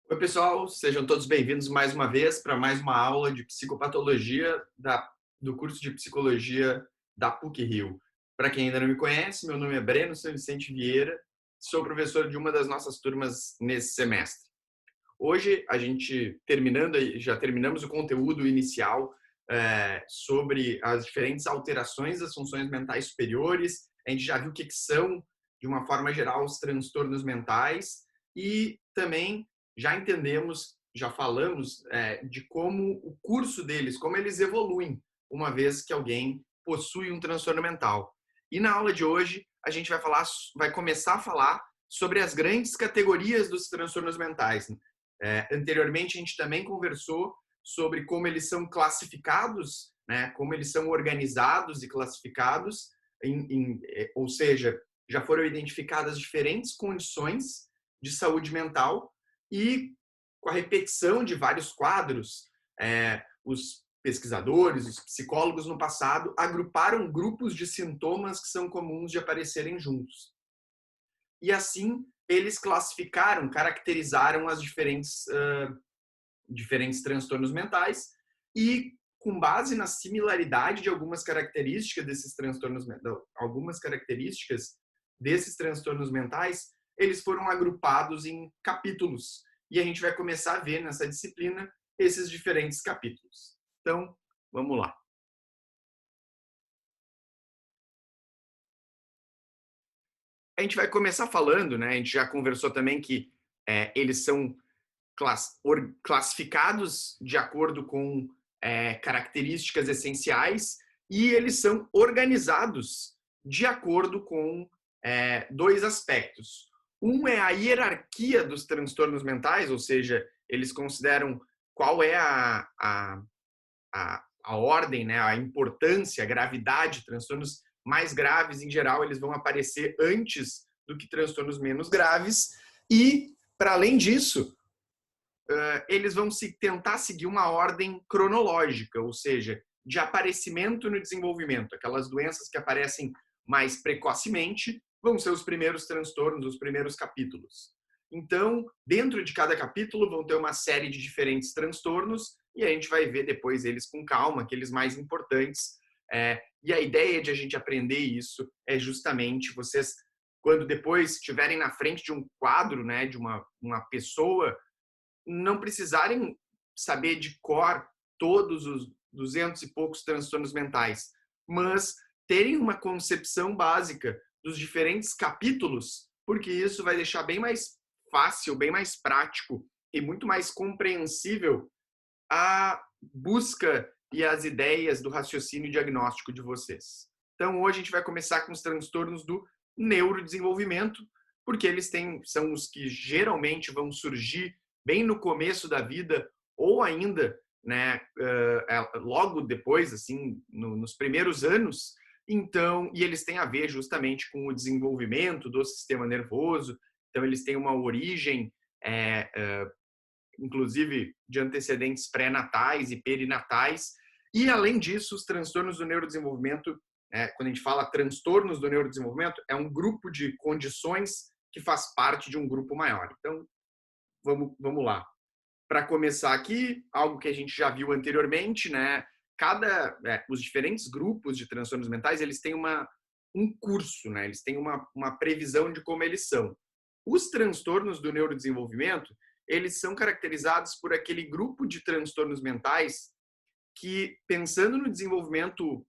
Oi, pessoal, sejam todos bem-vindos mais uma vez para mais uma aula de psicopatologia do curso de psicologia da PUC-Rio. Para quem ainda não me conhece, meu nome é Breno São Vicente Vieira, sou professor de uma das nossas turmas nesse semestre. Hoje, já terminamos o conteúdo inicial sobre as diferentes alterações das funções mentais superiores. A gente já viu o que são, de uma forma geral, os transtornos mentais e também já entendemos, já falamos de como o curso deles, como eles evoluem, uma vez que alguém possui um transtorno mental. E na aula de hoje, a gente vai começar a falar sobre as grandes categorias dos transtornos mentais. Anteriormente, a gente também conversou sobre como eles são classificados, né, como eles são organizados e classificados, ou seja, já foram identificadas diferentes condições de saúde mental e com a repetição de vários quadros, os pesquisadores, os psicólogos no passado agruparam grupos de sintomas que são comuns de aparecerem juntos. E assim eles classificaram, caracterizaram as diferentes transtornos mentais e com base na similaridade de algumas características desses transtornos mentais, eles foram agrupados em capítulos. E a gente vai começar a ver nessa disciplina esses diferentes capítulos. Então, vamos lá. A gente vai começar falando, né? A gente já conversou também que eles são classificados de acordo com características essenciais e eles são organizados de acordo com dois aspectos. Um é a hierarquia dos transtornos mentais, ou seja, eles consideram qual é a ordem, né, a importância, a gravidade. Transtornos mais graves, em geral, eles vão aparecer antes do que transtornos menos graves. E, para além disso, eles vão tentar seguir uma ordem cronológica, ou seja, de aparecimento no desenvolvimento. Aquelas doenças que aparecem mais precocemente vão ser os primeiros transtornos, os primeiros capítulos. Então, dentro de cada capítulo vão ter uma série de diferentes transtornos e a gente vai ver depois eles com calma, aqueles mais importantes. E a ideia de a gente aprender isso é justamente vocês, quando depois estiverem na frente de um quadro, né, de uma pessoa, não precisarem saber de cor todos os 200 e poucos transtornos mentais, mas terem uma concepção básica dos diferentes capítulos, porque isso vai deixar bem mais fácil, bem mais prático e muito mais compreensível a busca e as ideias do raciocínio diagnóstico de vocês. Então, hoje a gente vai começar com os transtornos do neurodesenvolvimento, porque eles são os que geralmente vão surgir bem no começo da vida ou ainda, né, logo depois, assim, nos primeiros anos. Então, e eles têm a ver justamente com o desenvolvimento do sistema nervoso. Então, eles têm uma origem, inclusive, de antecedentes pré-natais e perinatais. E, além disso, os transtornos do neurodesenvolvimento, quando a gente fala transtornos do neurodesenvolvimento, é um grupo de condições que faz parte de um grupo maior. Então, vamos lá. Para começar aqui, algo que a gente já viu anteriormente, né? Os diferentes grupos de transtornos mentais, eles têm um curso, né? Eles têm uma previsão de como eles são. Os transtornos do neurodesenvolvimento, eles são caracterizados por aquele grupo de transtornos mentais que, pensando no desenvolvimento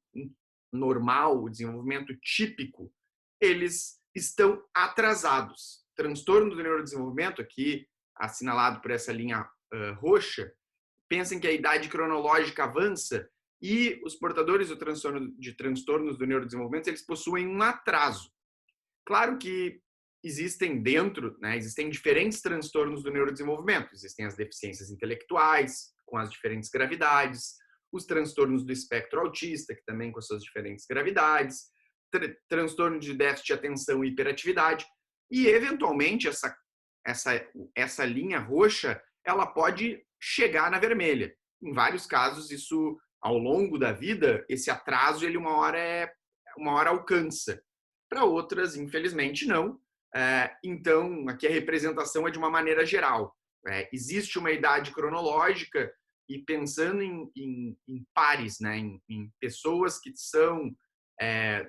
normal, o desenvolvimento típico, eles estão atrasados. Transtorno do neurodesenvolvimento, aqui assinalado por essa linha roxa, pensem que a idade cronológica avança e os portadores de transtornos do neurodesenvolvimento, eles possuem um atraso. Claro que existem diferentes transtornos do neurodesenvolvimento. Existem as deficiências intelectuais, com as diferentes gravidades, os transtornos do espectro autista, que também com as suas diferentes gravidades, transtorno de déficit de atenção e hiperatividade, e eventualmente essa linha roxa, ela pode chegar na vermelha. Em vários casos, isso, ao longo da vida, esse atraso, ele uma hora alcança. Para outras, infelizmente, não. Então, aqui a representação é de uma maneira geral. existe uma idade cronológica e pensando em pares, né, em pessoas que são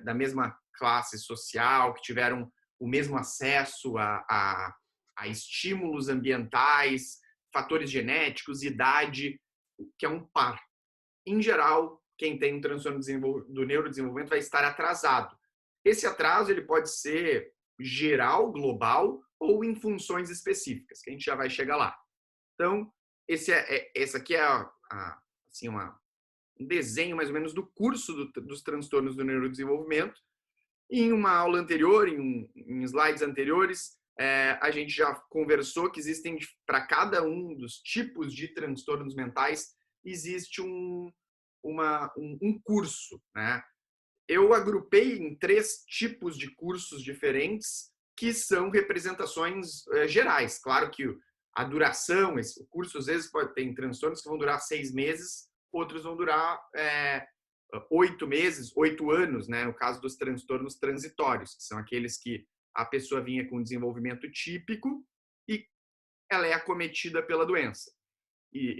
da mesma classe social, que tiveram o mesmo acesso a estímulos ambientais, fatores genéticos, idade, que é um par. Em geral, quem tem um transtorno do neurodesenvolvimento vai estar atrasado. Esse atraso ele pode ser geral, global, ou em funções específicas, que a gente já vai chegar lá. Então, esse aqui é assim, um desenho mais ou menos do curso dos transtornos do neurodesenvolvimento. Em uma aula anterior, em slides anteriores, a gente já conversou que existem, para cada um dos tipos de transtornos mentais, existe um curso, né? Eu agrupei em 3 tipos de cursos diferentes que são representações gerais. Claro que a duração, o curso às vezes tem transtornos que vão durar 6 meses, outros vão durar 8 meses, 8 anos, né? No caso dos transtornos transitórios, que são aqueles que a pessoa vinha com desenvolvimento típico e ela é acometida pela doença,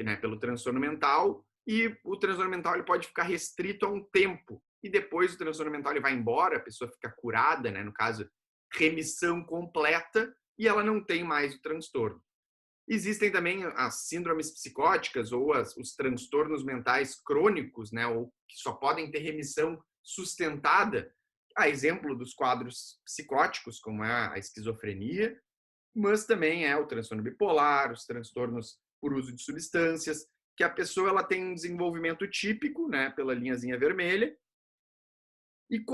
né, pelo transtorno mental, e o transtorno mental ele pode ficar restrito a um tempo, e depois o transtorno mental ele vai embora, a pessoa fica curada, né, no caso, remissão completa, e ela não tem mais o transtorno. Existem também as síndromes psicóticas ou os transtornos mentais crônicos, né, ou que só podem ter remissão sustentada, a exemplo dos quadros psicóticos, como é a esquizofrenia, mas também é o transtorno bipolar, os transtornos por uso de substâncias, que a pessoa ela tem um desenvolvimento típico, né, pela linhazinha vermelha, e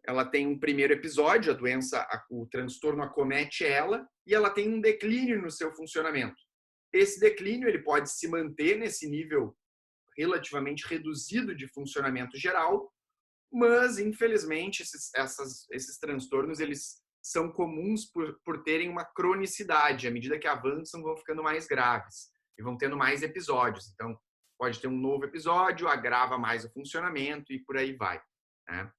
ela tem um primeiro episódio, a doença, o transtorno acomete ela, e ela tem um declínio no seu funcionamento. Esse declínio ele pode se manter nesse nível relativamente reduzido de funcionamento geral, mas, infelizmente, esses transtornos eles são comuns por terem uma cronicidade. À medida que avançam, vão ficando mais graves e vão tendo mais episódios. Então, pode ter um novo episódio, agrava mais o funcionamento e por aí vai, né?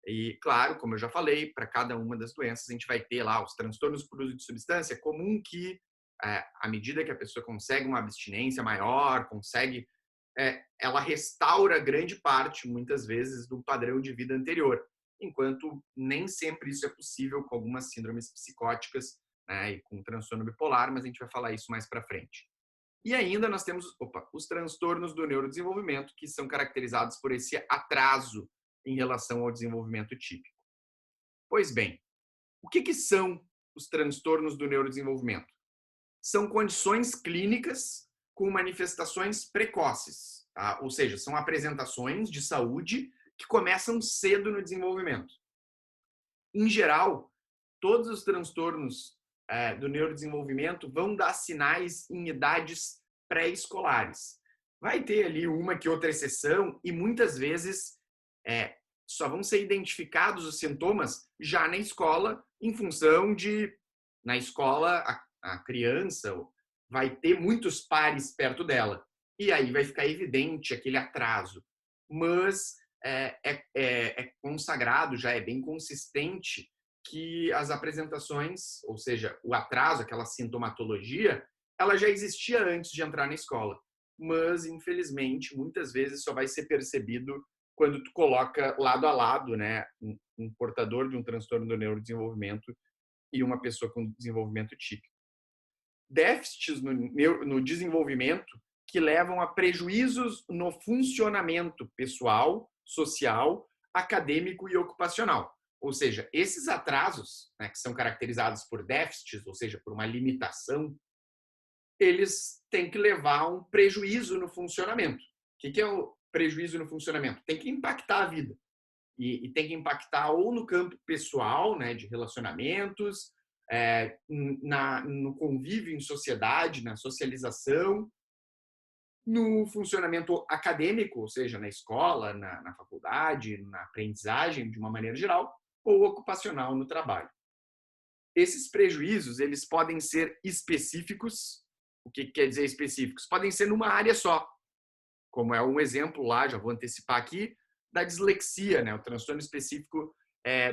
E, claro, como eu já falei, para cada uma das doenças, a gente vai ter lá os transtornos por uso de substância. É comum que, à medida que a pessoa consegue uma abstinência maior, ela restaura grande parte, muitas vezes, do padrão de vida anterior, enquanto nem sempre isso é possível com algumas síndromes psicóticas, né, e com transtorno bipolar, mas a gente vai falar isso mais para frente. E ainda nós temos os transtornos do neurodesenvolvimento, que são caracterizados por esse atraso em relação ao desenvolvimento típico. Pois bem, o que são os transtornos do neurodesenvolvimento? São condições clínicas com manifestações precoces, tá? Ou seja, são apresentações de saúde que começam cedo no desenvolvimento. Em geral, todos os transtornos do neurodesenvolvimento vão dar sinais em idades pré-escolares. Vai ter ali uma que outra exceção e muitas vezes só vão ser identificados os sintomas já na escola, em função de, na escola, a criança vai ter muitos pares perto dela. E aí vai ficar evidente aquele atraso. Mas é consagrado, já é bem consistente que as apresentações, ou seja, o atraso, aquela sintomatologia, ela já existia antes de entrar na escola. Mas, infelizmente, muitas vezes só vai ser percebido quando tu coloca lado a lado, né, um portador de um transtorno do neurodesenvolvimento e uma pessoa com desenvolvimento típico. Déficits no desenvolvimento que levam a prejuízos no funcionamento pessoal, social, acadêmico e ocupacional. Ou seja, esses atrasos, né, que são caracterizados por déficits, ou seja, por uma limitação, eles têm que levar a um prejuízo no funcionamento. O que é o prejuízo no funcionamento? Tem que impactar a vida. E tem que impactar ou no campo pessoal, né, de relacionamentos, no convívio em sociedade, na socialização, no funcionamento acadêmico, ou seja, na escola, na faculdade, na aprendizagem de uma maneira geral, ou ocupacional no trabalho. Esses prejuízos, eles podem ser específicos. O que quer dizer específicos? Podem ser numa área só, como é um exemplo lá, já vou antecipar aqui, da dislexia, né? O transtorno específico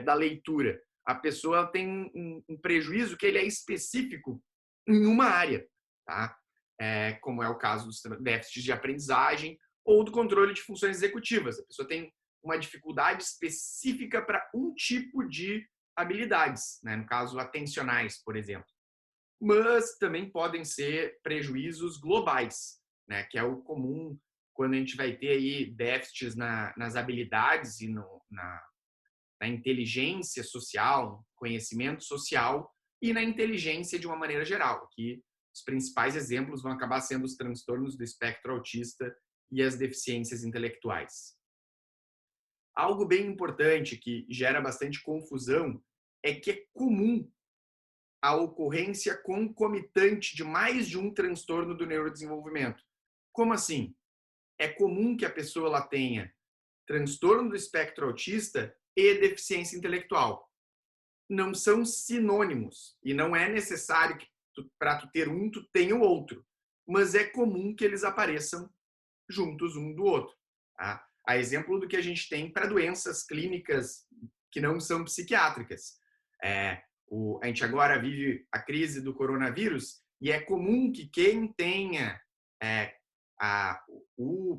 da leitura. A pessoa tem um prejuízo que ele é específico em uma área. tá? Como é o caso dos déficits de aprendizagem ou do controle de funções executivas. A pessoa tem uma dificuldade específica para um tipo de habilidades, né? No caso, atencionais, por exemplo. Mas também podem ser prejuízos globais, né? Que é o comum quando a gente vai ter aí déficits nas habilidades e na inteligência social, conhecimento social e na inteligência de uma maneira geral. Que os principais exemplos vão acabar sendo os transtornos do espectro autista e as deficiências intelectuais. Algo bem importante que gera bastante confusão é que é comum a ocorrência concomitante de mais de um transtorno do neurodesenvolvimento. Como assim? É comum que a pessoa ela tenha transtorno do espectro autista e deficiência intelectual. Não são sinônimos e não é necessário que para tu ter um, tu tenha o outro. Mas é comum que eles apareçam juntos um do outro. Tá? A exemplo do que a gente tem para doenças clínicas que não são psiquiátricas. A gente agora vive a crise do coronavírus e é comum que quem tenha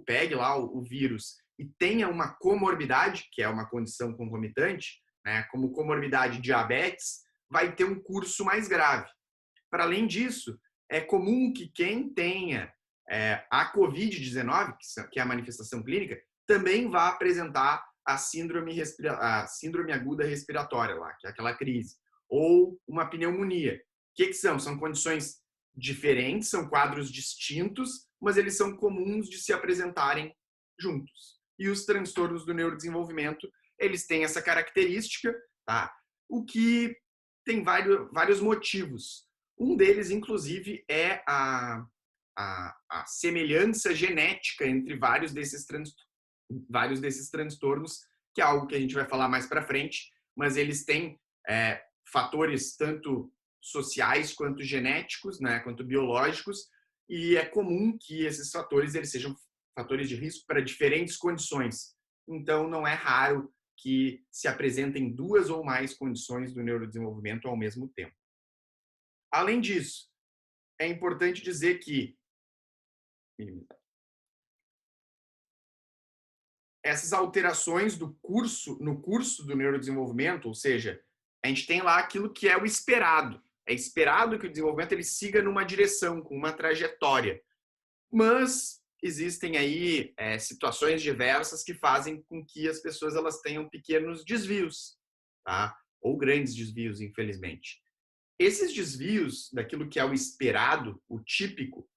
pegue lá o vírus e tenha uma comorbidade, que é uma condição concomitante, né, como comorbidade diabetes, vai ter um curso mais grave. Para além disso, é comum que quem tenha a COVID-19, que é a manifestação clínica, também vá apresentar a síndrome aguda respiratória, lá, que é aquela crise, ou uma pneumonia. O que são? São condições diferentes, são quadros distintos, mas eles são comuns de se apresentarem juntos. E os transtornos do neurodesenvolvimento, eles têm essa característica, tá? O que tem vários motivos. Um deles, inclusive, é a semelhança genética entre vários desses transtornos, que é algo que a gente vai falar mais para frente, mas eles têm fatores tanto sociais quanto genéticos, né, quanto biológicos, e é comum que esses fatores eles sejam fatores de risco para diferentes condições. Então, não é raro que se apresentem duas ou mais condições do neurodesenvolvimento ao mesmo tempo. Além disso, é importante dizer que essas alterações no curso do neurodesenvolvimento, ou seja, a gente tem lá aquilo que é o esperado. É esperado que o desenvolvimento ele siga numa direção, com uma trajetória. Mas existem aí situações diversas que fazem com que as pessoas elas tenham pequenos desvios, tá? Ou grandes desvios, infelizmente. Esses desvios daquilo que é o esperado, o típico,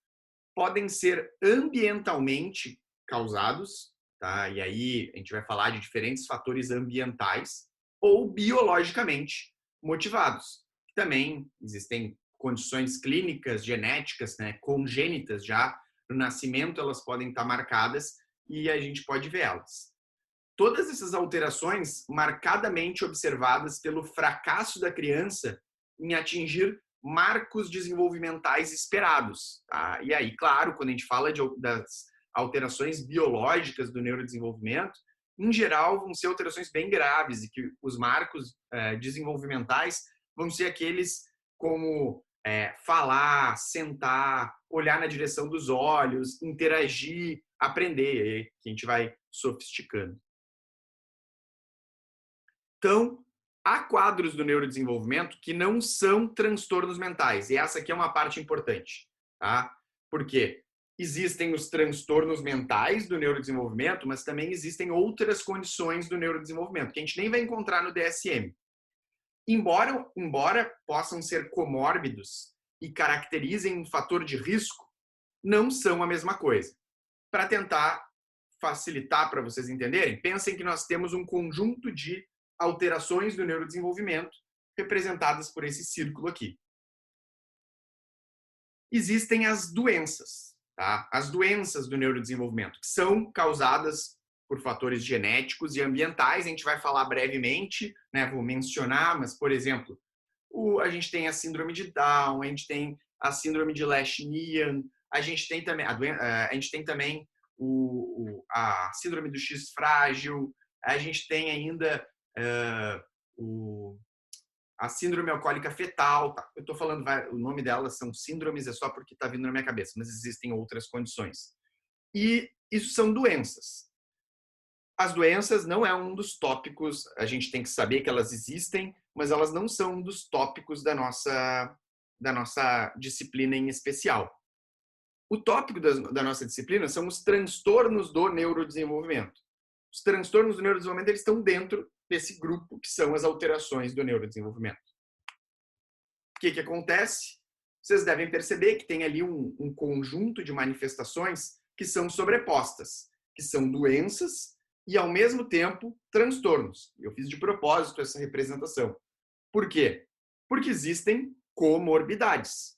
podem ser ambientalmente causados, tá? E aí a gente vai falar de diferentes fatores ambientais ou biologicamente motivados. Também existem condições clínicas, genéticas, né, congênitas já no nascimento, elas podem estar marcadas e a gente pode ver elas. Todas essas alterações marcadamente observadas pelo fracasso da criança em atingir marcos desenvolvimentais esperados. Tá? E aí, claro, quando a gente fala das alterações biológicas do neurodesenvolvimento, em geral vão ser alterações bem graves e que os marcos desenvolvimentais vão ser aqueles como falar, sentar, olhar na direção dos olhos, interagir, aprender, que a gente vai sofisticando. Então, há quadros do neurodesenvolvimento que não são transtornos mentais. E essa aqui é uma parte importante. Tá? Por quê? Existem os transtornos mentais do neurodesenvolvimento, mas também existem outras condições do neurodesenvolvimento, que a gente nem vai encontrar no DSM. Embora possam ser comórbidos e caracterizem um fator de risco, não são a mesma coisa. Para tentar facilitar para vocês entenderem, pensem que nós temos um conjunto de alterações do neurodesenvolvimento representadas por esse círculo aqui. Existem as doenças, tá? As doenças do neurodesenvolvimento, que são causadas por fatores genéticos e ambientais. A gente vai falar brevemente, né? Vou mencionar, mas, por exemplo, a gente tem a síndrome de Down, a gente tem a síndrome de Lesch-Nyhan, a gente tem também a síndrome do X frágil, a gente tem ainda a síndrome alcoólica fetal, tá? Eu estou falando, o nome delas são síndromes, é só porque está vindo na minha cabeça, mas existem outras condições. E isso são doenças. As doenças não é um dos tópicos, a gente tem que saber que elas existem, mas elas não são um dos tópicos da nossa disciplina em especial. O tópico da nossa disciplina são os transtornos do neurodesenvolvimento. Os transtornos do neurodesenvolvimento eles estão dentro desse grupo que são as alterações do neurodesenvolvimento. O que acontece? Vocês devem perceber que tem ali um conjunto de manifestações que são sobrepostas, que são doenças e, ao mesmo tempo, transtornos. Eu fiz de propósito essa representação. Por quê? Porque existem comorbidades.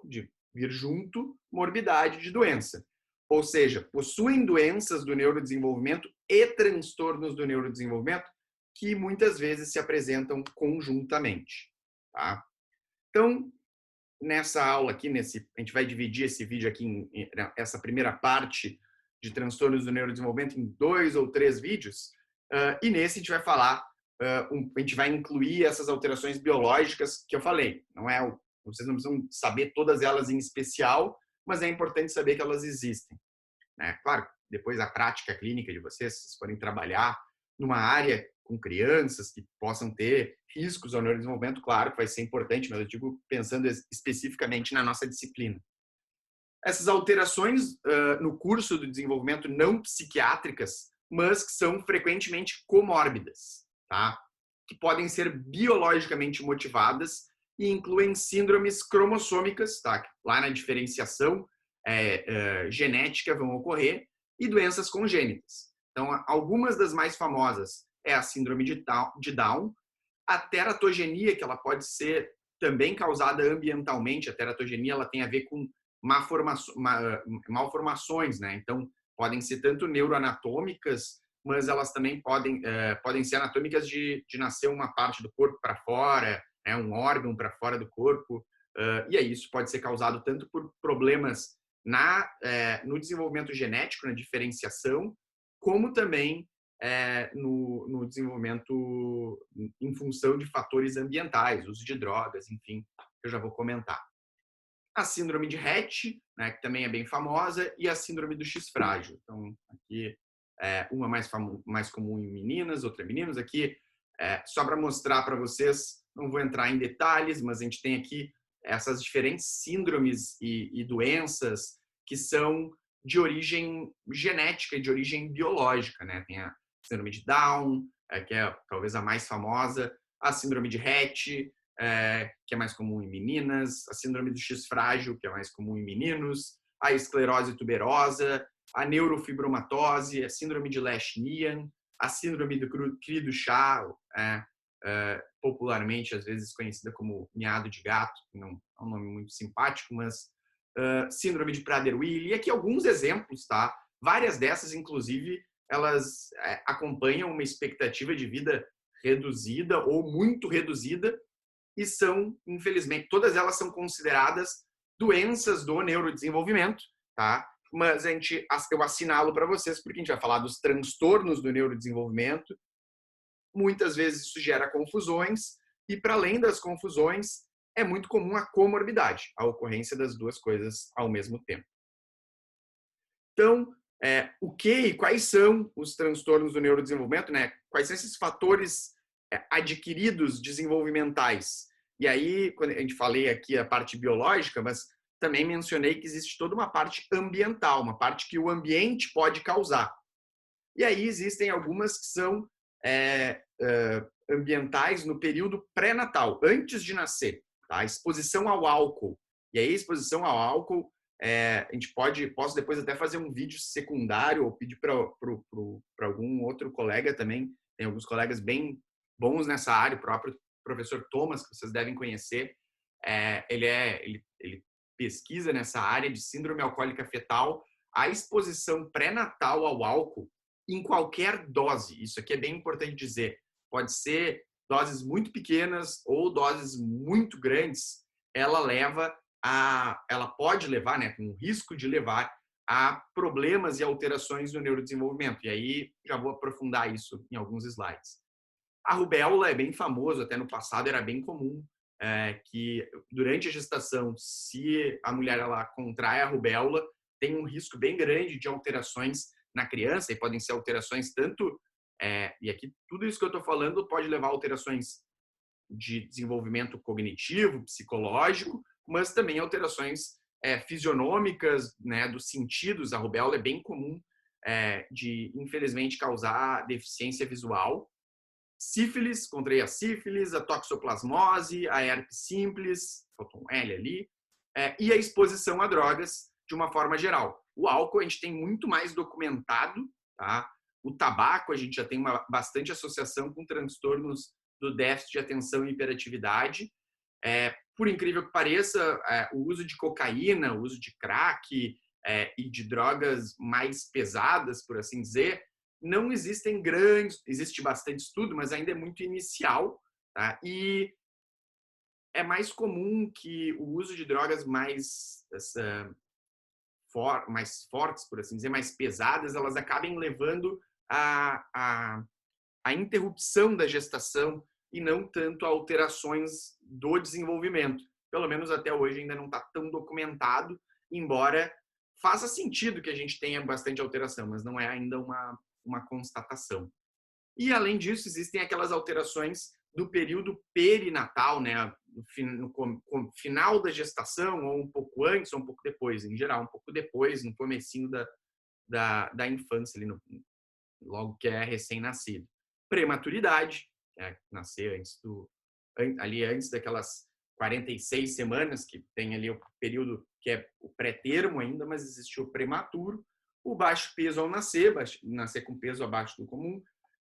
De vir junto, morbidade de doença. Ou seja, possuem doenças do neurodesenvolvimento e transtornos do neurodesenvolvimento que muitas vezes se apresentam conjuntamente. Tá? Então, nessa aula aqui, a gente vai dividir esse vídeo aqui, essa primeira parte de transtornos do neurodesenvolvimento em 2 ou 3 vídeos, e nesse a gente vai falar, a gente vai incluir essas alterações biológicas que eu falei. Vocês não precisam saber todas elas em especial, mas é importante saber que elas existem. Né? Claro, depois a prática clínica de vocês, se vocês forem trabalhar numa área com crianças que possam ter riscos ao neurodesenvolvimento, claro que vai ser importante, mas eu digo pensando especificamente na nossa disciplina. Essas alterações no curso do desenvolvimento não psiquiátricas, mas que são frequentemente comórbidas, tá? Que podem ser biologicamente motivadas e incluem síndromes cromossômicas, tá? Lá na diferenciação genética vão ocorrer, e doenças congênitas. Então, algumas das mais famosas é a síndrome de Down, a teratogenia, que ela pode ser também causada ambientalmente. A teratogenia ela tem a ver com malformações, né? Então, podem ser tanto neuroanatômicas, mas elas também podem ser anatômicas de nascer uma parte do corpo para fora, né? Um órgão para fora do corpo. E aí isso pode ser causado tanto por problemas no desenvolvimento genético, na diferenciação, como também no desenvolvimento em função de fatores ambientais, uso de drogas, enfim, que eu já vou comentar. A síndrome de Rett, né, que também é bem famosa, e a síndrome do X frágil. Então, aqui, uma mais comum em meninas, outra em meninos. Aqui, só para mostrar para vocês, não vou entrar em detalhes, mas a gente tem aqui essas diferentes síndromes e doenças que são de origem genética e de origem biológica, né? Tem a síndrome de Down, que é talvez a mais famosa, a síndrome de Rett, que é mais comum em meninas, a síndrome do X frágil, que é mais comum em meninos, a esclerose tuberosa, a neurofibromatose, a síndrome de Lesch-Nyhan, a síndrome do Cri-du-Chat, popularmente às vezes conhecida como miado de gato, não é um nome muito simpático, mas síndrome de Prader-Willi, e aqui alguns exemplos, tá? Várias dessas, inclusive, elas acompanham uma expectativa de vida reduzida ou muito reduzida e são, infelizmente, todas elas são consideradas doenças do neurodesenvolvimento, tá? Mas eu assinalo para vocês porque a gente vai falar dos transtornos do neurodesenvolvimento. Muitas vezes isso gera confusões e, para além das confusões, é muito comum a comorbidade, a ocorrência das duas coisas ao mesmo tempo. Então, o que e quais são os transtornos do neurodesenvolvimento, né? Quais são esses fatores adquiridos desenvolvimentais? E aí, quando a gente falei aqui a parte biológica, mas também mencionei que existe toda uma parte ambiental, uma parte que o ambiente pode causar. E aí existem algumas que são ambientais no período pré-natal, antes de nascer. Tá? Exposição ao álcool. E aí, exposição ao álcool, a gente posso depois até fazer um vídeo secundário ou pedir para algum outro colega também. Tem alguns colegas bem bons nessa área, o próprio professor Thomas, que vocês devem conhecer. Ele pesquisa nessa área de síndrome alcoólica fetal, a exposição pré-natal ao álcool em qualquer dose. Isso aqui é bem importante dizer. Pode ser doses muito pequenas ou doses muito grandes. Ela pode levar, né, com o risco de levar a problemas e alterações no neurodesenvolvimento. E aí já vou aprofundar isso em alguns slides. A rubéola é bem famoso, até no passado era bem comum que durante a gestação, se a mulher ela contrai a rubéola, tem um risco bem grande de alterações na criança, e podem ser alterações tanto, e aqui tudo isso que eu estou falando pode levar a alterações de desenvolvimento cognitivo, psicológico, mas também alterações fisionômicas, né, dos sentidos. A rubéola é bem comum de, infelizmente, causar deficiência visual. Sífilis, contrair a sífilis, a toxoplasmose, a herpes simples, faltou um L ali, e a exposição a drogas de uma forma geral. O álcool a gente tem muito mais documentado, tá? O tabaco a gente já tem bastante associação com transtornos do déficit de atenção e hiperatividade. Por incrível que pareça, o uso de cocaína, o uso de crack e de drogas mais pesadas, por assim dizer, não existem existe bastante estudo, mas ainda é muito inicial, tá? E é mais comum que o uso de drogas mais fortes, por assim dizer, mais pesadas, elas acabem levando a interrupção da gestação e não tanto a alterações do desenvolvimento. Pelo menos até hoje ainda não está tão documentado, embora faça sentido que a gente tenha bastante alteração, mas não é ainda uma constatação. E, além disso, existem aquelas alterações do período perinatal, né? No final da gestação, ou um pouco antes, ou um pouco depois. Em geral, um pouco depois, no comecinho da infância, ali logo que é recém-nascido. Prematuridade, nascer antes daquelas 46 semanas, que tem ali o período que é o pré-termo ainda, mas existe o prematuro. O baixo peso ao nascer com peso abaixo do comum.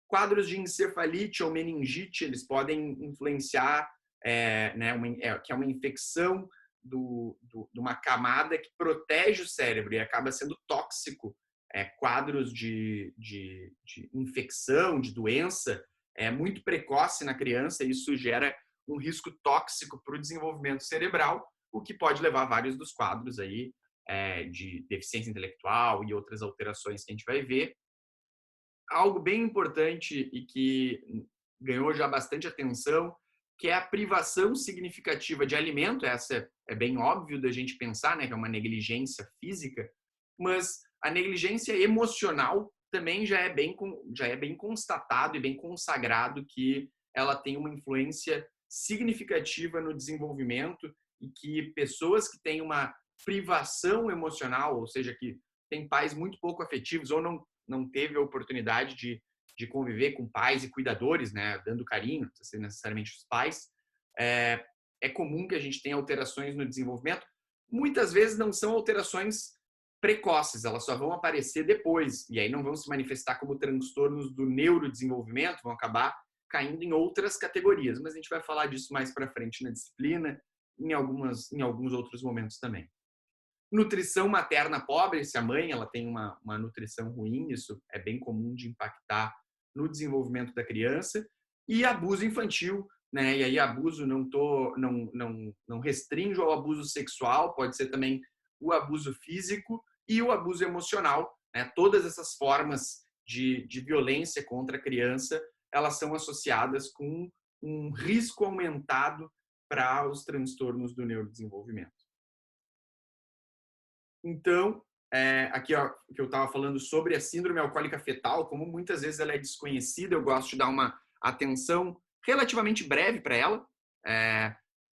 Quadros de encefalite ou meningite, eles podem influenciar, que é uma infecção de uma camada que protege o cérebro e acaba sendo tóxico. Quadros de infecção, de doença, muito precoce na criança, e isso gera um risco tóxico para o desenvolvimento cerebral, o que pode levar a vários dos quadros aí, de deficiência intelectual e outras alterações que a gente vai ver. Algo bem importante e que ganhou já bastante atenção, que é a privação significativa de alimento. Essa é bem óbvio da gente pensar, né, que é uma negligência física, mas a negligência emocional também já é bem constatado e bem consagrado que ela tem uma influência significativa no desenvolvimento, e que pessoas que têm uma privação emocional, ou seja, que têm pais muito pouco afetivos ou não teve a oportunidade de conviver com pais e cuidadores, né, dando carinho, não precisa ser necessariamente os pais, é comum que a gente tenha alterações no desenvolvimento. Muitas vezes não são alterações precoces, elas só vão aparecer depois, e aí não vão se manifestar como transtornos do neurodesenvolvimento, vão acabar caindo em outras categorias, mas a gente vai falar disso mais para frente na disciplina, em alguns outros momentos também. Nutrição materna pobre, se a mãe ela tem uma nutrição ruim, isso é bem comum de impactar no desenvolvimento da criança. E abuso infantil, né? E aí abuso não restringe ao abuso sexual, pode ser também o abuso físico e o abuso emocional, né? Todas essas formas de violência contra a criança, elas são associadas com um risco aumentado para os transtornos do neurodesenvolvimento. Então, aqui ó, que eu estava falando sobre a síndrome alcoólica fetal, como muitas vezes ela é desconhecida, eu gosto de dar uma atenção relativamente breve para ela.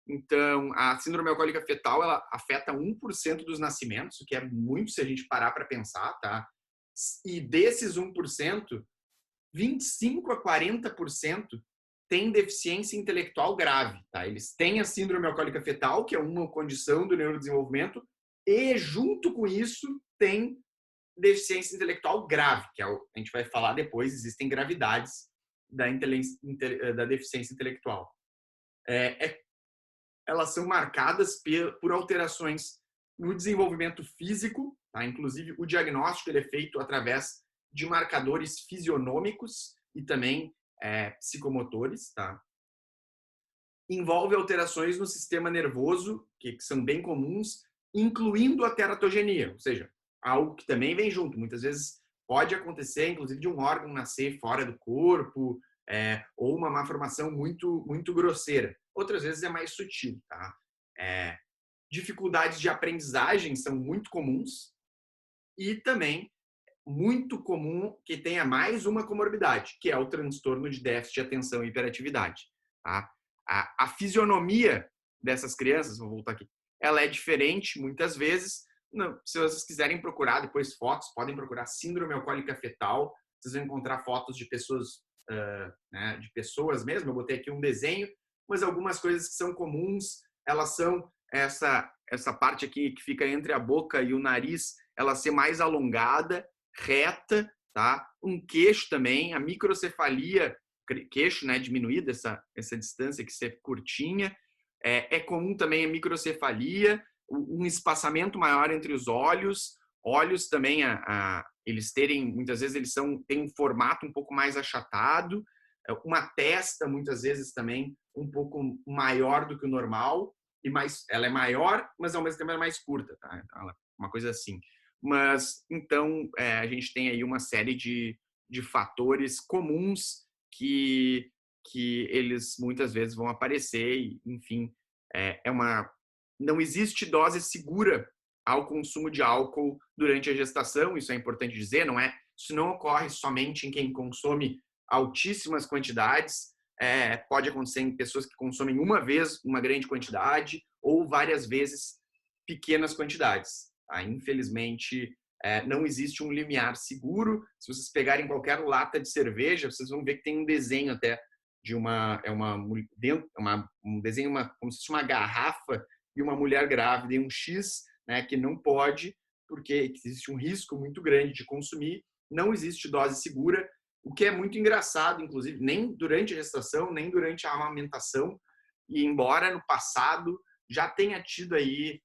Então, a síndrome alcoólica fetal, ela afeta 1% dos nascimentos, o que é muito se a gente parar para pensar, tá? E desses 1%, 25 a 40% tem deficiência intelectual grave, tá? Eles têm a síndrome alcoólica fetal, que é uma condição do neurodesenvolvimento, e junto com isso tem deficiência intelectual grave, que a gente vai falar depois, existem gravidades da deficiência intelectual. Elas são marcadas por alterações no desenvolvimento físico, tá? Inclusive o diagnóstico ele é feito através de marcadores fisionômicos e também psicomotores, tá? Envolve alterações no sistema nervoso, que são bem comuns, incluindo a teratogenia, ou seja, algo que também vem junto. Muitas vezes pode acontecer, inclusive, de um órgão nascer fora do corpo, ou uma malformação muito grosseira. Outras vezes é mais sutil, tá? Dificuldades de aprendizagem são muito comuns e também muito comum que tenha mais uma comorbidade, que é o transtorno de déficit de atenção e hiperatividade. Tá? A fisionomia dessas crianças, vou voltar aqui, ela é diferente muitas vezes. Não, se vocês quiserem procurar depois fotos, podem procurar síndrome alcoólica fetal, vocês vão encontrar fotos de pessoas, né, de pessoas mesmo. Eu botei aqui um desenho, mas algumas coisas que são comuns, elas são essa parte aqui que fica entre a boca e o nariz, ela ser mais alongada, reta, tá? Um queixo também, a microcefalia, queixo, né, diminuída, essa distância que ser curtinha. É comum também a microcefalia, um espaçamento maior entre os olhos. Olhos também, eles muitas vezes têm um formato um pouco mais achatado, uma testa muitas vezes também um pouco maior do que o normal, ela é maior, mas ao mesmo tempo é mais curta, tá? Uma coisa assim. Mas, então, a gente tem aí uma série de fatores comuns que eles muitas vezes vão aparecer e, enfim, não existe dose segura ao consumo de álcool durante a gestação, isso é importante dizer, isso não ocorre somente em quem consome altíssimas quantidades, pode acontecer em pessoas que consomem uma vez uma grande quantidade ou várias vezes pequenas quantidades. Tá? Infelizmente, não existe um limiar seguro. Se vocês pegarem qualquer lata de cerveja, vocês vão ver que tem um desenho até de um desenho, como se fosse uma garrafa e uma mulher grávida e um X, né, que não pode, porque existe um risco muito grande de consumir. Não existe dose segura, o que é muito engraçado, inclusive, nem durante a gestação, nem durante a amamentação. E embora no passado já tenha tido aí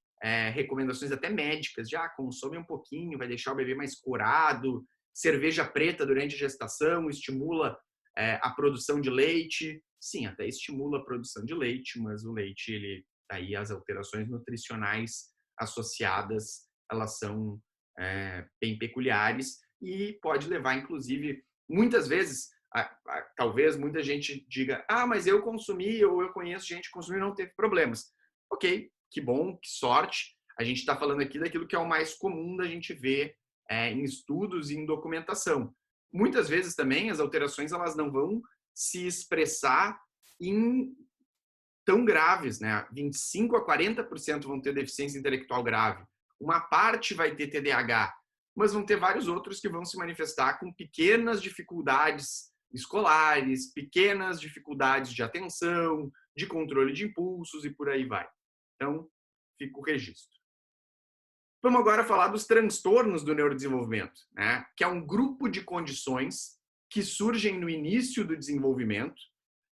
recomendações até médicas, já consome um pouquinho, vai deixar o bebê mais corado, cerveja preta durante a gestação estimula a produção de leite. Sim, até estimula a produção de leite, mas o leite, aí as alterações nutricionais associadas, elas são bem peculiares e pode levar, inclusive, muitas vezes, talvez muita gente diga, mas eu consumi, ou eu conheço gente que consumiu e não teve problemas. Ok, que bom, que sorte. A gente está falando aqui daquilo que é o mais comum da gente ver em estudos e em documentação. Muitas vezes também as alterações elas não vão se expressar em tão graves, né? 25 a 40% vão ter deficiência intelectual grave. Uma parte vai ter TDAH, mas vão ter vários outros que vão se manifestar com pequenas dificuldades escolares, pequenas dificuldades de atenção, de controle de impulsos e por aí vai. Então, fica o registro. Vamos agora falar dos transtornos do neurodesenvolvimento, né? Que é um grupo de condições que surgem no início do desenvolvimento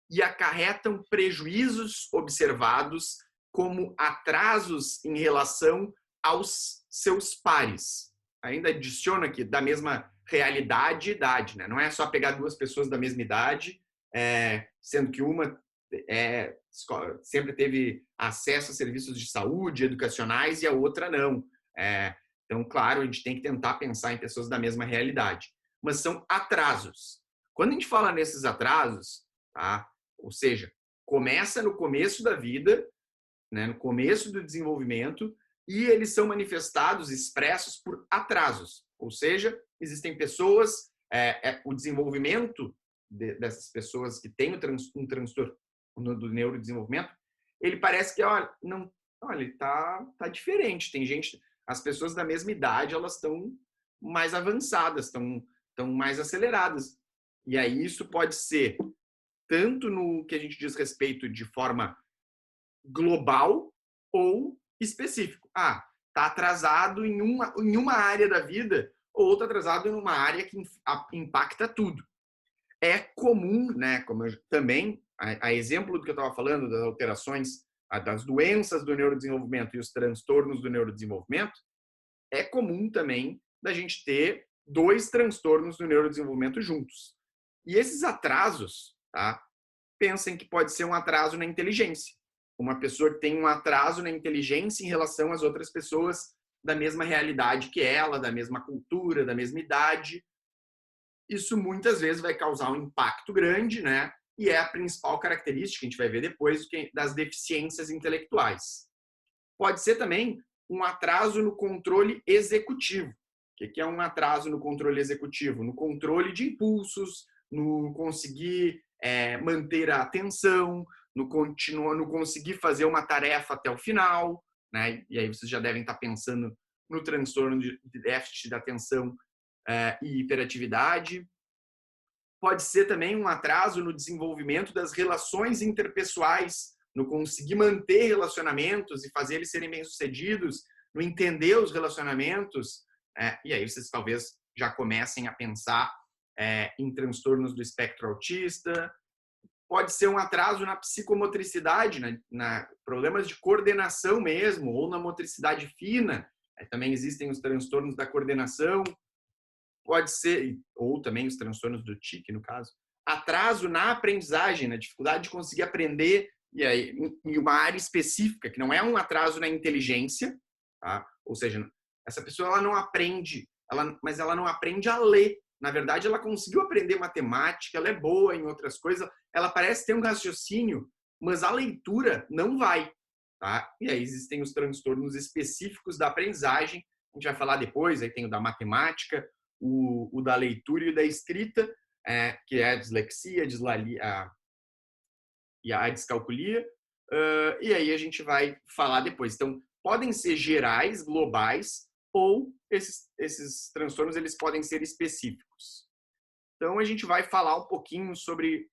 e acarretam prejuízos observados como atrasos em relação aos seus pares. Ainda adiciona aqui da mesma realidade e idade, né? Não é só pegar duas pessoas da mesma idade, sendo que uma sempre teve acesso a serviços de saúde, educacionais, e a outra não. Então, claro, a gente tem que tentar pensar em pessoas da mesma realidade. Mas são atrasos. Quando a gente fala nesses atrasos, tá? Ou seja, começa no começo da vida, né, no começo do desenvolvimento, e eles são manifestados, expressos por atrasos. Ou seja, existem pessoas, o desenvolvimento dessas pessoas que têm um transtorno do neurodesenvolvimento, ele parece que, olha, tá diferente. Tem gente, as pessoas da mesma idade, elas estão mais avançadas, estão mais aceleradas. E aí isso pode ser tanto no que a gente diz respeito de forma global ou específico. Tá atrasado em uma área da vida ou tá atrasado em uma área que impacta tudo. É comum, né, como também, a exemplo do que eu estava falando, das alterações, das doenças do neurodesenvolvimento e os transtornos do neurodesenvolvimento, é comum também da gente ter dois transtornos do neurodesenvolvimento juntos. E esses atrasos, tá? Pensem que pode ser um atraso na inteligência. Uma pessoa que tem um atraso na inteligência em relação às outras pessoas da mesma realidade que ela, da mesma cultura, da mesma idade. isso muitas vezes vai causar um impacto grande, né? E é a principal característica, a gente vai ver depois, das deficiências intelectuais. Pode ser também um atraso no controle executivo. O que é um atraso no controle executivo? No controle de impulsos, no conseguir manter a atenção, no conseguir fazer uma tarefa até o final, né? E aí vocês já devem estar pensando no transtorno de déficit da atenção e hiperatividade. Pode ser também um atraso no desenvolvimento das relações interpessoais, no conseguir manter relacionamentos e fazer eles serem bem-sucedidos, no entender os relacionamentos. E aí vocês talvez já comecem a pensar em transtornos do espectro autista. Pode ser um atraso na psicomotricidade, problemas de coordenação mesmo, ou na motricidade fina. Também existem os transtornos da coordenação. Pode ser, ou também os transtornos do tique, no caso. Atraso na aprendizagem, na dificuldade de conseguir aprender, e aí, em uma área específica, que não é um atraso na inteligência, tá? Ou seja, essa pessoa ela não aprende, mas ela não aprende a ler. Na verdade, ela conseguiu aprender matemática, ela é boa em outras coisas, ela parece ter um raciocínio, mas a leitura não vai. Tá? E aí existem os transtornos específicos da aprendizagem, a gente vai falar depois, aí tem o da matemática, o da leitura e o da escrita, que é a dislexia, e a descalculia, e aí a gente vai falar depois. Então, podem ser gerais, globais, ou esses transtornos eles podem ser específicos. Então, a gente vai falar um pouquinho sobre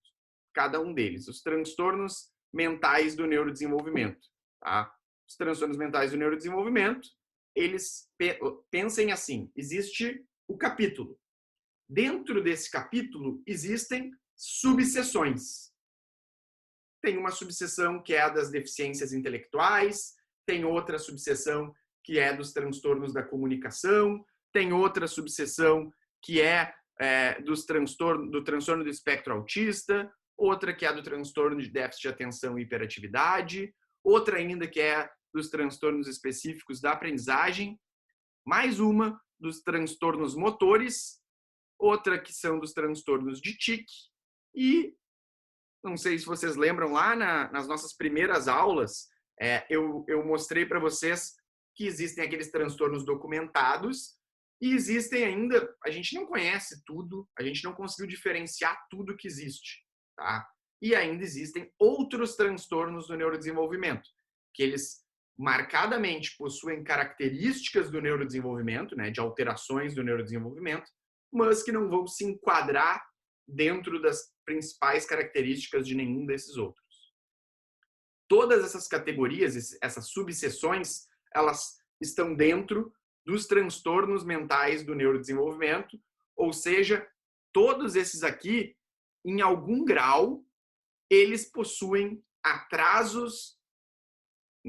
cada um deles. Os transtornos mentais do neurodesenvolvimento. Tá? Os transtornos mentais do neurodesenvolvimento, eles pensem assim, existe o capítulo. Dentro desse capítulo existem subseções. Tem uma subseção que é a das deficiências intelectuais, tem outra subseção que é dos transtornos da comunicação, tem outra subseção que é do transtorno do espectro autista, outra que é do transtorno de déficit de atenção e hiperatividade, outra ainda que é dos transtornos específicos da aprendizagem, mais uma dos transtornos motores, outra que são dos transtornos de tique, e não sei se vocês lembram lá nas nossas primeiras aulas, eu mostrei para vocês que existem aqueles transtornos documentados e existem ainda, a gente não conhece tudo, a gente não conseguiu diferenciar tudo que existe, tá? E ainda existem outros transtornos do neurodesenvolvimento, que eles marcadamente possuem características do neurodesenvolvimento, né, de alterações do neurodesenvolvimento, mas que não vão se enquadrar dentro das principais características de nenhum desses outros. Todas essas categorias, essas subseções, elas estão dentro dos transtornos mentais do neurodesenvolvimento, ou seja, todos esses aqui, em algum grau, eles possuem atrasos,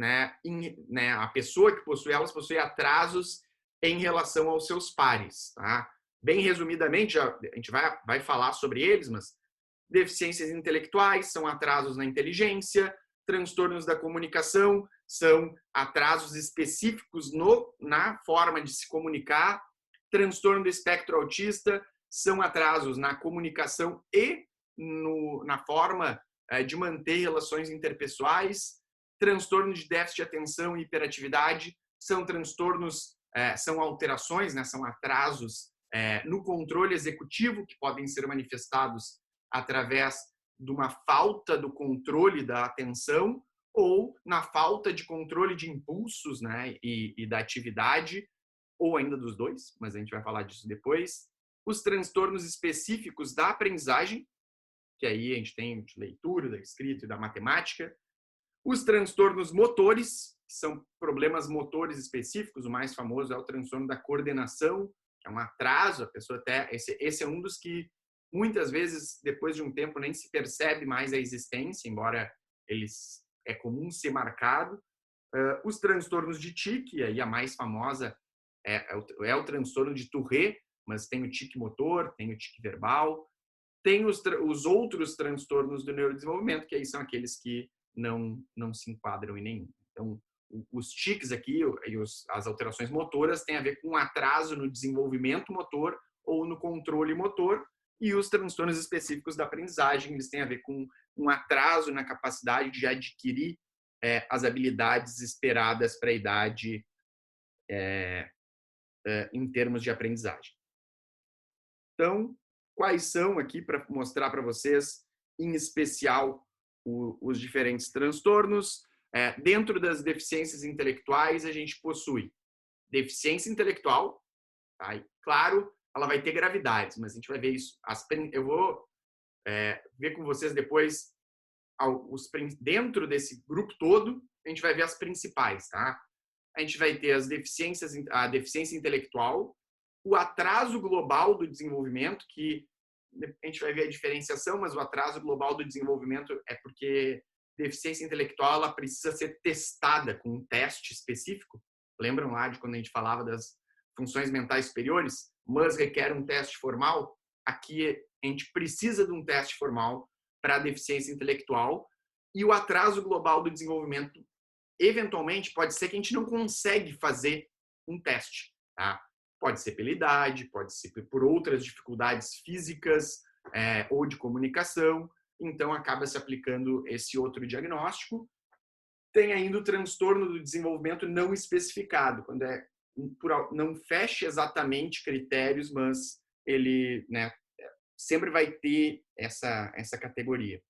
a pessoa que possui elas possui atrasos em relação aos seus pares, tá? Bem resumidamente, a gente vai falar sobre eles, mas deficiências intelectuais são atrasos na inteligência, transtornos da comunicação são atrasos específicos na forma de se comunicar, transtorno do espectro autista são atrasos na comunicação e na forma de manter relações interpessoais, transtorno de déficit de atenção e hiperatividade são transtornos, são alterações, são atrasos no controle executivo que podem ser manifestados através de uma falta do controle da atenção ou na falta de controle de impulsos, e da atividade, ou ainda dos dois, mas a gente vai falar disso depois. Os transtornos específicos da aprendizagem, que aí a gente tem de leitura, da escrita e da matemática. Os transtornos motores, que são problemas motores específicos, o mais famoso é o transtorno da coordenação, que é um atraso, a pessoa até... Esse é um dos que muitas vezes, depois de um tempo, nem se percebe mais a existência, embora é comum ser marcado. Os transtornos de tique, aí a mais famosa é o transtorno de Tourette, mas tem o tique motor, tem o tique verbal, tem os outros transtornos do neurodesenvolvimento, que aí são aqueles que não se enquadram em nenhum. Então, os tiques aqui e as alterações motoras têm a ver com um atraso no desenvolvimento motor ou no controle motor, E os transtornos específicos da aprendizagem, eles têm a ver com um atraso na capacidade de adquirir as habilidades esperadas para a idade em termos de aprendizagem. Então, quais são aqui, para mostrar para vocês, em especial, os diferentes transtornos? Dentro das deficiências intelectuais, a gente possui deficiência intelectual, tá? E, claro, ela vai ter gravidades, mas a gente vai ver isso. Eu vou ver com vocês depois, dentro desse grupo todo, a gente vai ver as principais, tá? A gente vai ter a deficiência intelectual, o atraso global do desenvolvimento, que a gente vai ver a diferenciação, mas o atraso global do desenvolvimento é porque deficiência intelectual ela precisa ser testada com um teste específico. Lembram lá de quando a gente falava das funções mentais superiores? Mas requer um teste formal. Aqui a gente precisa de um teste formal para a deficiência intelectual. E o atraso global do desenvolvimento, eventualmente, pode ser que a gente não consegue fazer um teste, tá? Pode ser pela idade, pode ser por outras dificuldades físicas ou de comunicação. Então, acaba se aplicando esse outro diagnóstico. Tem ainda o transtorno do desenvolvimento não especificado, quando não fecha exatamente critérios, mas ele sempre vai ter essa categoria.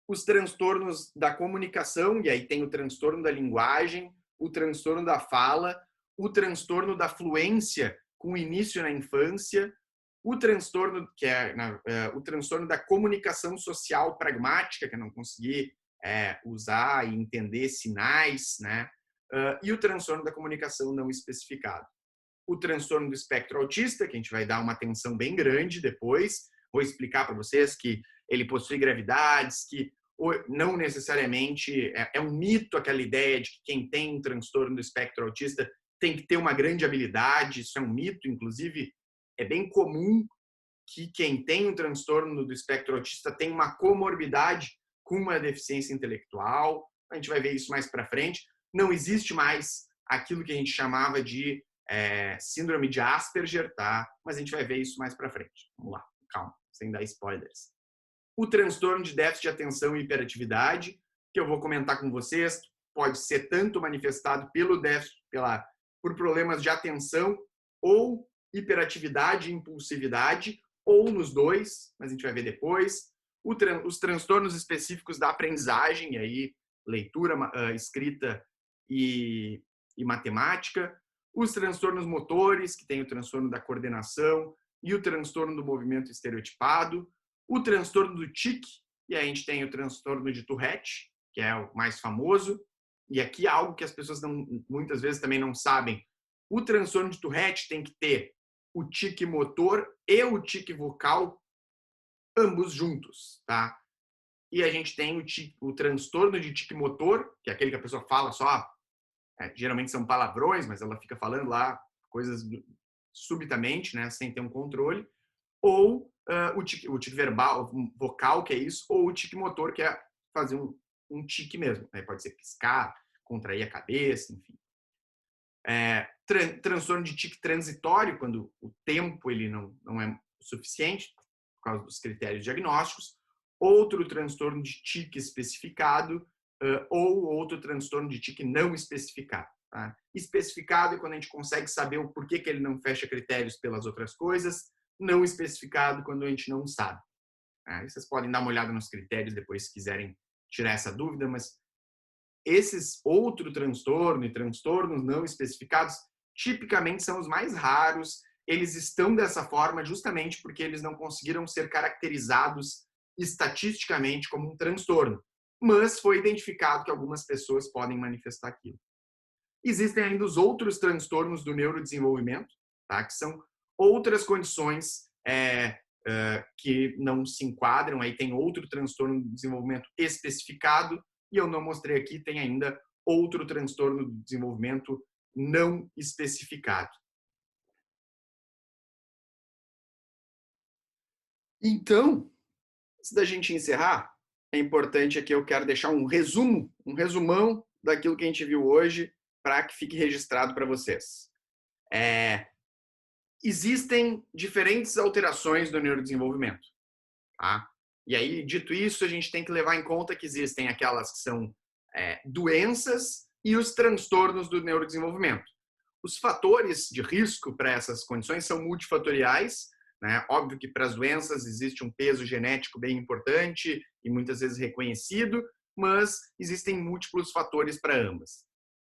Os transtornos da comunicação, e aí tem o transtorno da linguagem, o transtorno da fala, o transtorno da fluência com início na infância, o transtorno o transtorno da comunicação social pragmática, que é não conseguir usar e entender sinais, né? E o transtorno da comunicação não especificado. O transtorno do espectro autista, que a gente vai dar uma atenção bem grande depois, vou explicar para vocês que ele possui gravidades, que não necessariamente é um mito aquela ideia de que quem tem um transtorno do espectro autista tem que ter uma grande habilidade, isso é um mito, inclusive é bem comum que quem tem um transtorno do espectro autista tem uma comorbidade com uma deficiência intelectual, a gente vai ver isso mais para frente. Não existe mais aquilo que a gente chamava de síndrome de Asperger, tá? Mas a gente vai ver isso mais para frente. Vamos lá, calma, sem dar spoilers. O transtorno de déficit de atenção e hiperatividade, que eu vou comentar com vocês, pode ser tanto manifestado pelo déficit, por problemas de atenção ou hiperatividade e impulsividade, ou nos dois, mas a gente vai ver depois. Os transtornos específicos da aprendizagem, e aí leitura, escrita e matemática. Os transtornos motores, que tem o transtorno da coordenação e o transtorno do movimento estereotipado. O transtorno do tique, e aí a gente tem o transtorno de Tourette, que é o mais famoso. E aqui é algo que as pessoas muitas vezes também não sabem. O transtorno de Tourette tem que ter o tique motor e o tique vocal, ambos juntos, tá? E a gente tem o transtorno de tique motor, que é aquele que a pessoa fala só, geralmente são palavrões, mas ela fica falando lá coisas subitamente, né, sem ter um controle, ou o tique verbal, vocal, que é isso, ou o tique motor, que é fazer um tique mesmo, né? Pode ser piscar, contrair a cabeça, enfim. Transtorno de tique transitório, quando o tempo ele não é suficiente, por causa dos critérios diagnósticos. Outro transtorno de tique especificado, ou outro transtorno de tique não especificado. Tá? Especificado é quando a gente consegue saber o porquê que ele não fecha critérios pelas outras coisas. Não especificado quando a gente não sabe. Tá? Vocês podem dar uma olhada nos critérios depois se quiserem tirar essa dúvida, mas esses outro transtorno e transtornos não especificados tipicamente são os mais raros. Eles estão dessa forma justamente porque eles não conseguiram ser caracterizados estatisticamente como um transtorno, mas foi identificado que algumas pessoas podem manifestar aquilo. Existem ainda os outros transtornos do neurodesenvolvimento, tá? Que são outras condições que não se enquadram. Aí tem outro transtorno do desenvolvimento especificado, e eu não mostrei aqui, tem ainda outro transtorno do desenvolvimento não especificado. Então, antes da gente encerrar, é importante aqui, eu quero deixar um resumão daquilo que a gente viu hoje, para que fique registrado para vocês. Existem diferentes alterações do neurodesenvolvimento, tá? E aí, dito isso, a gente tem que levar em conta que existem aquelas que são doenças e os transtornos do neurodesenvolvimento. Os fatores de risco para essas condições são multifatoriais, né? Óbvio que para as doenças existe um peso genético bem importante e muitas vezes reconhecido, mas existem múltiplos fatores para ambas.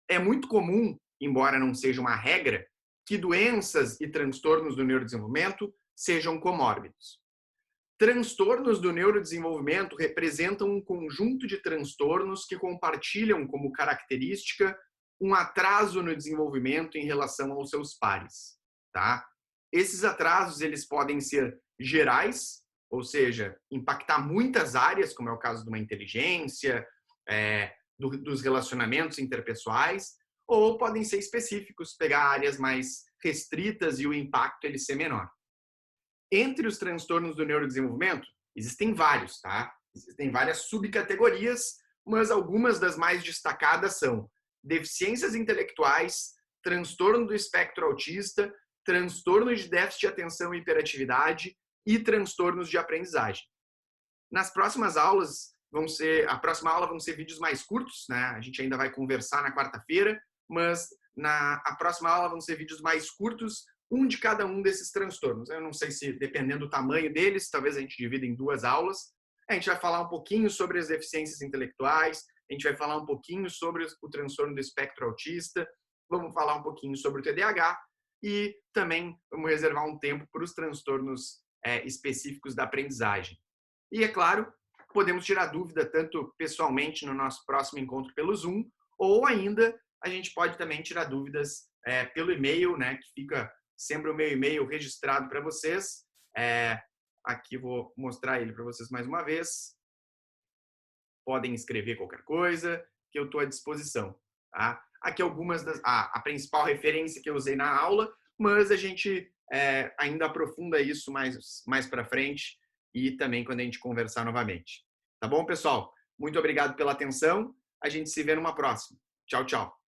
É muito comum, embora não seja uma regra, que doenças e transtornos do neurodesenvolvimento sejam comórbidos. Transtornos do neurodesenvolvimento representam um conjunto de transtornos que compartilham como característica um atraso no desenvolvimento em relação aos seus pares, tá? Esses atrasos, eles podem ser gerais, ou seja, impactar muitas áreas, como é o caso de uma inteligência, dos relacionamentos interpessoais, ou podem ser específicos, pegar áreas mais restritas e o impacto ele ser menor. Entre os transtornos do neurodesenvolvimento, existem vários, tá? Existem várias subcategorias, mas algumas das mais destacadas são deficiências intelectuais, transtorno do espectro autista, transtorno de déficit de atenção e hiperatividade e transtornos de aprendizagem. Nas próximas aulas, a próxima aula vão ser vídeos mais curtos, né? A gente ainda vai conversar na quarta-feira, mas a próxima aula vão ser vídeos mais curtos, um de cada um desses transtornos. Eu não sei se, dependendo do tamanho deles, talvez a gente divida em 2 aulas. A gente vai falar um pouquinho sobre as deficiências intelectuais, a gente vai falar um pouquinho sobre o transtorno do espectro autista, vamos falar um pouquinho sobre o TDAH e também vamos reservar um tempo para os transtornos específicos da aprendizagem. E, é claro, podemos tirar dúvida tanto pessoalmente no nosso próximo encontro pelo Zoom, ou ainda a gente pode também tirar dúvidas pelo e-mail, né, que fica sempre o meu e-mail registrado para vocês. Aqui vou mostrar ele para vocês mais uma vez. Podem escrever qualquer coisa, que eu estou à disposição. Tá? Aqui algumas a principal referência que eu usei na aula, mas a gente ainda aprofunda isso mais para frente e também quando a gente conversar novamente. Tá bom, pessoal? Muito obrigado pela atenção. A gente se vê numa próxima. Tchau, tchau.